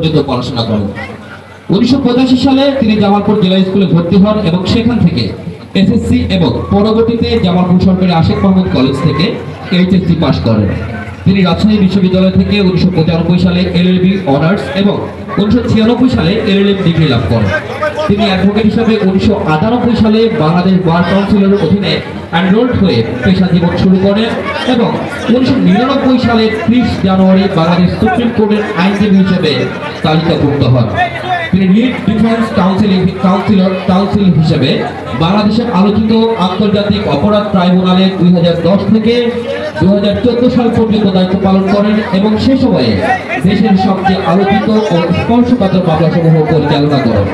পর্যন্ত পড়াশোনা করেন। 1985 সালে তিনি জামালপুর জেলা স্কুলে ভর্তি হন এবং সেখান থেকে এসএসসি এবং পরবর্তীতে জামালপুর সরকারি আশেক মাহমুদ কলেজ থেকে এইচএসসি পাশ করেন। তিনি রাজশাহী বিশ্ববিদ্যালয় থেকে 1995 সালে এলএলবি অনার্স এবং 1996 সালে এলএলএম ডিগ্রি লাভ করেন। তিনি অ্যাডভোকেট হিসেবে 1998 সালে বাংলাদেশ বার কাউন্সিলের অধীনে এনরোলড হয়ে পেশা জীবন শুরু করেন এবং 1999 সালে 30 জানুয়ারি বাংলাদেশ সুপ্রিম কোর্টের আইনজীবী হিসেবে তালিকাভুক্ত হন। তিনি লিড ডিফেন্স কাউন্সিল হিসেবে বাংলাদেশের আলোচিত আন্তর্জাতিক অপরাধ ট্রাইব্যুনালে 2010 থেকে 2014 সাল পর্যন্ত দায়িত্ব পালন করেন এবং সে সময়ে দেশের সবচেয়ে আলোচিত ও স্পর্শকাতর মামলাসমূহ পরিচালনা করেন।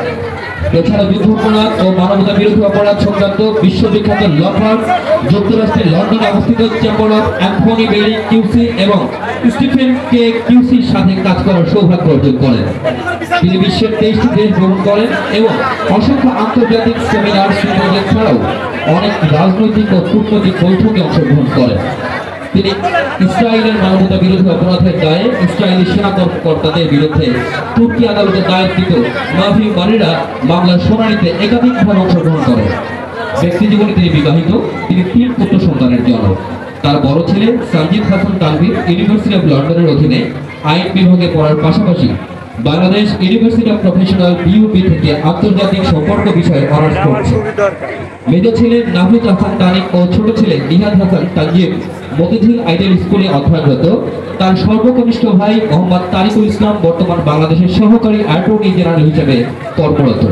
এছাড়া যুদ্ধ অপরাধ ও মানবতা বিরোধী অপরাধ সংক্রান্ত বিশ্ববিখ্যাত ল ফার্ম যুক্তরাষ্ট্রের লন্ডনে অবস্থিত chamber of Anthony berry QC এবং স্টিফেন কে কিউসির সাথে কাজ করার সৌভাগ্য অর্জন করেন। তিনি বিশ্বের 23টি দেশ ভ্রমণ করেন এবং অসংখ্য আন্তর্জাতিক সেমিনার সিম্পোজিয়াম ছাড়াও অনেক রাজনৈতিক ও কূটনৈতিক বৈঠকে অংশগ্রহণ করেন। তিনি ইসরায়েলের মানবতা বিরোধী অপরাধের দায়ে ইসরায়েলি সেনা কর্মকর্তাদের বিরুদ্ধে তুর্কি আদালতে দায়েরকৃত মাফি মারিরা মামলার শুনানিতে একাধিকভাবে অংশগ্রহণ করেন। ব্যক্তিজীবনে তিনি বিবাহিত। তিনি 3 পুত্র সন্তানের জনক। তার বড় ছেলে সঞ্জিত হাসান তানভীর ইউনিভার্সিটি অফ লন্ডনের অধীনে আইন বিভাগে পড়ার পাশাপাশি Bangladesh university of professional BUP থেকে আন্তর্জাতিক সম্পর্ক বিষয়ে অনার্স করছে। মেজর ছেলে নাহিদ হাসান তানিক ও ছোট ছেলে নিহাদ হাসান তানজিম মতিঝিল আইডিয়াল স্কুলে অধ্যয়নরত। তার সর্বকনিষ্ঠ ভাই মোহাম্মদ তারিকুল ইসলাম বর্তমান বাংলাদেশের সহকারী অ্যাটর্নি জেনারেল হিসেবে কর্মরত।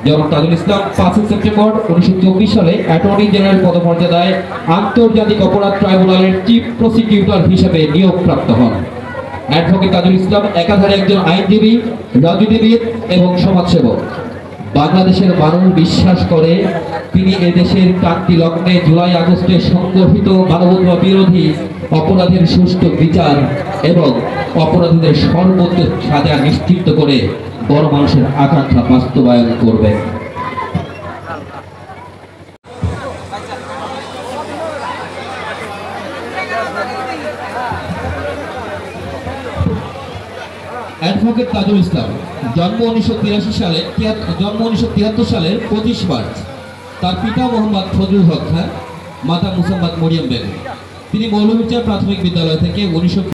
জনাব তাজুল ইসলাম 5 সেপ্টেম্বর 1924 সালে অ্যাটর্নি জেনারেল পদমর্যাদায় আন্তর্জাতিক অপরাধ ট্রাইব্যুনালের চিফ প্রসিকিউটর হিসেবে নিয়োগপ্রাপ্ত হন। অ্যাডভোকেট তাজুল ইসলাম একাধারে একজন আইনজীবী, রাজনীতিবিদ এবং সমাজসেবক। বাংলাদেশের মানুষ বিশ্বাস করে তিনি এদেশের ক্রান্তি লগ্নে জুলাই আগস্টে সংগঠিত মানবতা বিরোধী অপরাধের সুষ্ঠু বিচার এবং অপরাধীদের সর্বোচ্চ সাজা নিশ্চিত করে বড় মানুষের আকাঙ্ক্ষা বাস্তবায়ন করবেন। অ্যাডভোকেট তাজুল ইসলাম জন্ম 1973 সালের 25 মার্চ। তার পিতা মোহাম্মদ ফজলুল হক খান, মাতা মুসাম্মদ মরিয়ম বেগম। তিনি মৌলভীবাজার প্রাথমিক বিদ্যালয় থেকে